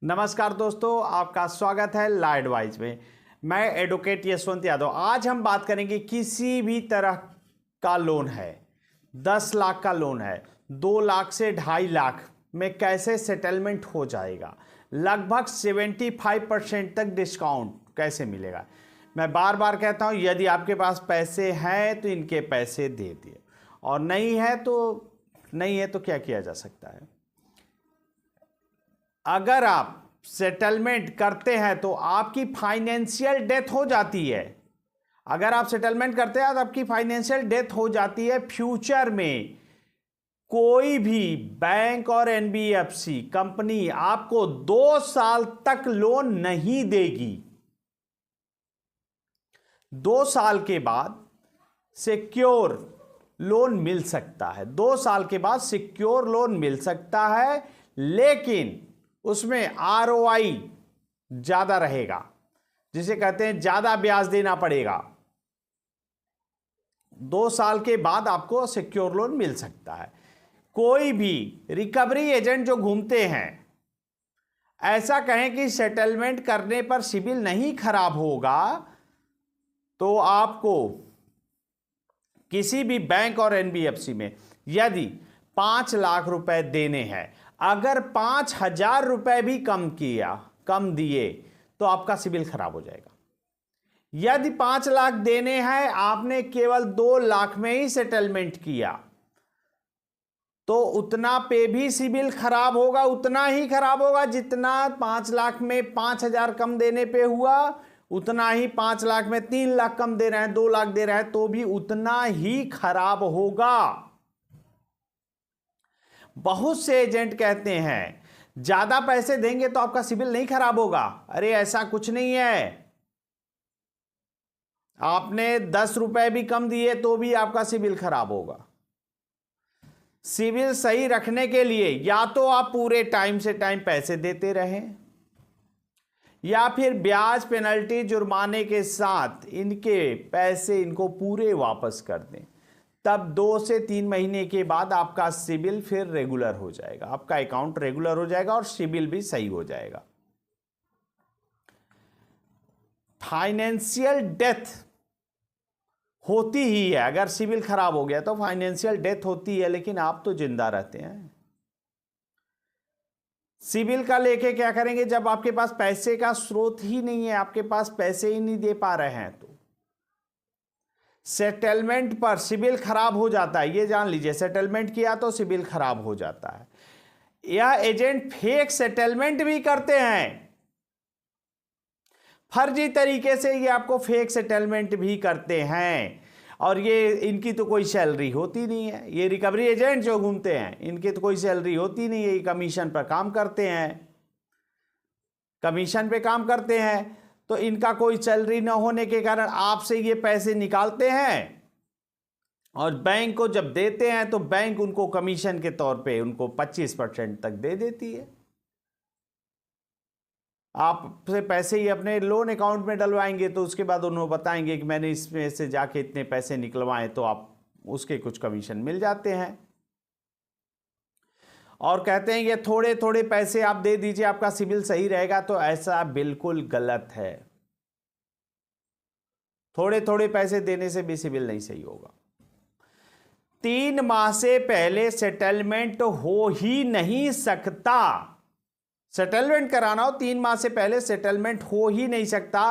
नमस्कार दोस्तों, आपका स्वागत है लॉ एडवाइस में। मैं एडवोकेट यशवंत यादव। आज हम बात करेंगे किसी भी तरह का लोन है, 10 लाख का लोन है, 2 लाख से 2.5 लाख में कैसे सेटलमेंट हो जाएगा, लगभग 75% तक डिस्काउंट कैसे मिलेगा। मैं बार बार कहता हूं, यदि आपके पास पैसे हैं तो इनके पैसे दे दिए, और नहीं है तो क्या किया जा सकता है। अगर आप सेटलमेंट करते हैं तो आपकी फाइनेंशियल डेथ हो जाती है। अगर आप सेटलमेंट करते हैं तो आपकी फाइनेंशियल डेथ हो जाती है। फ्यूचर में कोई भी बैंक और एनबीएफसी कंपनी आपको 2 साल तक लोन नहीं देगी। 2 साल के बाद सिक्योर लोन मिल सकता है। 2 साल के बाद सिक्योर लोन मिल सकता है, लेकिन उसमें आरओआई ज्यादा रहेगा, जिसे कहते हैं ज्यादा ब्याज देना पड़ेगा। 2 साल के बाद आपको सिक्योर लोन मिल सकता है। कोई भी रिकवरी एजेंट जो घूमते हैं, ऐसा कहें कि सेटलमेंट करने पर सिबिल नहीं खराब होगा, तो आपको किसी भी बैंक और एनबीएफसी में यदि 5 लाख रुपए देने हैं, अगर 5,000 रुपए भी कम दिए तो आपका सिबिल खराब हो जाएगा। यदि 5 लाख देने हैं, आपने केवल 2 लाख में ही सेटलमेंट किया, तो उतना पे भी सिबिल खराब होगा, उतना ही खराब होगा जितना 5 लाख में 5,000 कम देने पे हुआ, उतना ही 5 लाख में 3 लाख कम दे रहे हैं, 2 लाख दे रहे हैं तो भी उतना ही खराब होगा। बहुत से एजेंट कहते हैं ज्यादा पैसे देंगे तो आपका सिबिल नहीं खराब होगा। अरे ऐसा कुछ नहीं है। आपने 10 रुपए भी कम दिए तो भी आपका सिबिल खराब होगा। सिबिल सही रखने के लिए या तो आप पूरे टाइम से टाइम पैसे देते रहें, या फिर ब्याज, पेनल्टी, जुर्माने के साथ इनके पैसे इनको पूरे वापस कर दें। तब 2 से 3 महीने के बाद आपका सिबिल फिर रेगुलर हो जाएगा, आपका अकाउंट रेगुलर हो जाएगा और सिबिल भी सही हो जाएगा। फाइनेंशियल डेथ होती ही है। अगर सिबिल खराब हो गया तो फाइनेंशियल डेथ होती है, लेकिन आप तो जिंदा रहते हैं। सिबिल का लेके क्या करेंगे जब आपके पास पैसे का स्रोत ही नहीं है, आपके पास पैसे ही नहीं दे पा रहे हैं, तो सेटलमेंट पर सिबिल खराब हो जाता है। ये जान लीजिए, सेटलमेंट किया तो सिबिल खराब हो जाता है। यह एजेंट फेक सेटलमेंट भी करते हैं, फर्जी तरीके से ये आपको फेक सेटलमेंट भी करते हैं, और ये इनकी तो कोई सैलरी होती नहीं है। ये रिकवरी एजेंट जो घूमते हैं, इनकी तो कोई सैलरी होती नहीं है। ये कमीशन पर काम करते हैं, कमीशन पे काम करते हैं, तो इनका कोई सैलरी न होने के कारण आपसे ये पैसे निकालते हैं, और बैंक को जब देते हैं तो बैंक उनको कमीशन के तौर पे उनको 25% तक दे देती है। आपसे पैसे ही अपने लोन अकाउंट में डलवाएंगे तो उसके बाद उन्होंने बताएंगे कि मैंने इसमें से जाके इतने पैसे निकलवाए, तो आप उसके कुछ कमीशन मिल जाते हैं, और कहते हैं ये थोड़े थोड़े पैसे आप दे दीजिए, आपका सिबिल सही रहेगा। तो ऐसा बिल्कुल गलत है। थोड़े थोड़े पैसे देने से भी सिबिल नहीं सही होगा। 3 माह से पहले सेटलमेंट हो ही नहीं सकता। सेटलमेंट कराना हो 3 माह से पहले सेटलमेंट हो ही नहीं सकता।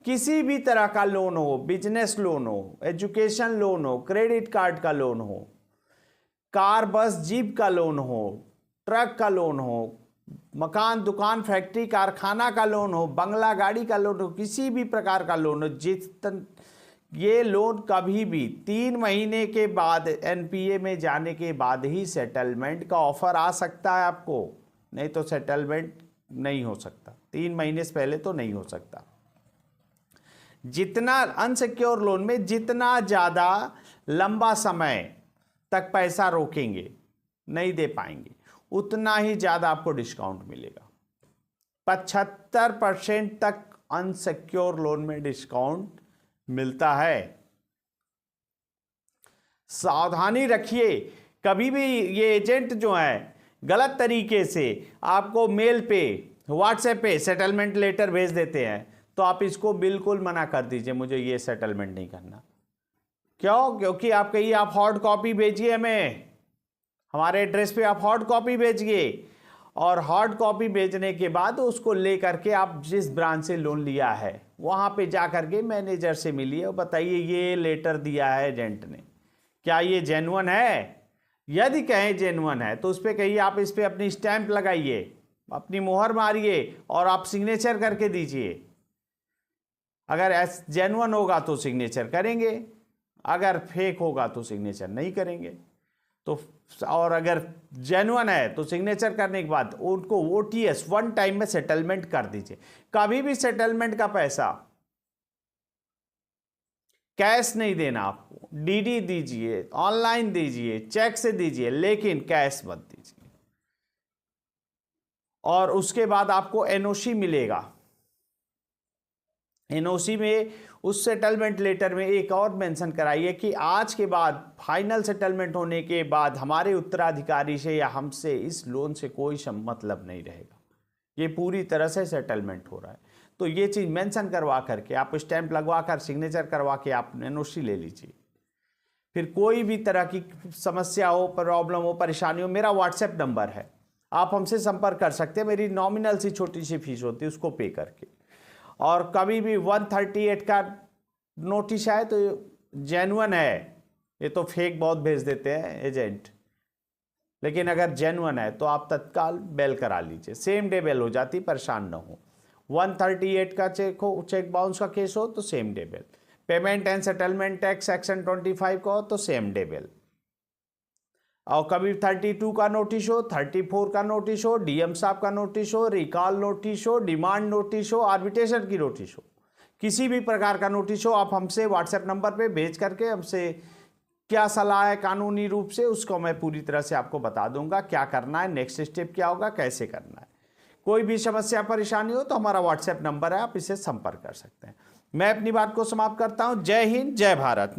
किसी भी तरह का लोन हो, बिजनेस लोन हो, एजुकेशन लोन हो, क्रेडिट कार्ड का लोन हो, कार, बस, जीप का लोन हो, ट्रक का लोन हो, मकान, दुकान, फैक्ट्री, कारखाना का लोन हो, बंगला, गाड़ी का लोन हो, किसी भी प्रकार का लोन हो, ये लोन कभी भी 3 महीने के बाद एनपीए में जाने के बाद ही सेटलमेंट का ऑफर आ सकता है आपको, नहीं तो सेटलमेंट नहीं हो सकता। 3 महीने से पहले तो नहीं हो सकता। जितना अनसिक्योर लोन में जितना ज़्यादा लंबा समय तक पैसा रोकेंगे, नहीं दे पाएंगे, उतना ही ज़्यादा आपको डिस्काउंट मिलेगा। 75% तक अनसिक्योर लोन में डिस्काउंट मिलता है। सावधानी रखिए, कभी भी ये एजेंट जो है गलत तरीके से आपको मेल पे व्हाट्सएप पे सेटलमेंट लेटर भेज देते हैं, तो आप इसको बिल्कुल मना कर दीजिए, मुझे ये सेटलमेंट नहीं करना। क्यों? क्योंकि आप कहिए आप हार्ड कॉपी भेजिए हमें, हमारे एड्रेस पे आप हार्ड कॉपी भेजिए, और हार्ड कॉपी भेजने के बाद उसको ले करके आप जिस ब्रांच से लोन लिया है वहाँ पे जा करके मैनेजर से मिलिए और बताइए ये लेटर दिया है एजेंट ने, क्या ये जेन्युइन है? यदि कहें जेन्युइन है तो उस पर कहिए आप इस पर अपनी स्टैंप लगाइए, अपनी मोहर मारिए और आप सिग्नेचर करके दीजिए। अगर जेन्युइन होगा तो सिग्नेचर करेंगे, अगर फेक होगा तो सिग्नेचर नहीं करेंगे। तो और अगर जेन्युइन है तो सिग्नेचर करने के बाद उनको OTS 1 टाइम में सेटलमेंट कर दीजिए। कभी भी सेटलमेंट का पैसा कैश नहीं देना आपको, DD दीजिए, ऑनलाइन दीजिए, चेक से दीजिए, लेकिन कैश मत दीजिए। और उसके बाद आपको NOC मिलेगा। NOC में उस सेटलमेंट लेटर में एक और मेंशन कराइए कि आज के बाद फाइनल सेटलमेंट होने के बाद हमारे उत्तराधिकारी से या हमसे इस लोन से कोई मतलब नहीं रहेगा, ये पूरी तरह से सेटलमेंट हो रहा है। तो ये चीज़ मेंशन करवा करके आप स्टैंप लगवा कर सिग्नेचर करवा के आप NOC ले लीजिए। फिर कोई भी तरह की समस्या हो, प्रॉब्लम हो, परेशानी हो, मेरा व्हाट्सएप नंबर है, आप हमसे संपर्क कर सकते हैं। मेरी नॉमिनल सी छोटी सी फीस होती है, उसको पे करके। और कभी भी 138 का नोटिस आए तो जेन्युइन है, ये तो फेक बहुत भेज देते हैं एजेंट, लेकिन अगर जेन्युइन है तो आप तत्काल बेल करा लीजिए, सेम डे बेल हो जाती, परेशान ना हो। 138 का चेक बाउंस का केस हो तो same day bail, payment and settlement tax section 25 का हो तो सेम डे बेल, और कभी 32 का नोटिस हो, 34 का नोटिस हो, DM साहब का नोटिस हो, रिकॉल नोटिस हो, डिमांड नोटिस हो, आर्बिट्रेशन की नोटिस हो, किसी भी प्रकार का नोटिस हो, आप हमसे व्हाट्सएप नंबर पे भेज करके हमसे क्या सलाह है कानूनी रूप से, उसको मैं पूरी तरह से आपको बता दूंगा क्या करना है, नेक्स्ट स्टेप क्या होगा, कैसे करना है। कोई भी समस्या परेशानी हो तो हमारा व्हाट्सएप नंबर है, आप इसे संपर्क कर सकते हैं। मैं अपनी बात को समाप्त करता हूँ। जय हिंद, जय भारत।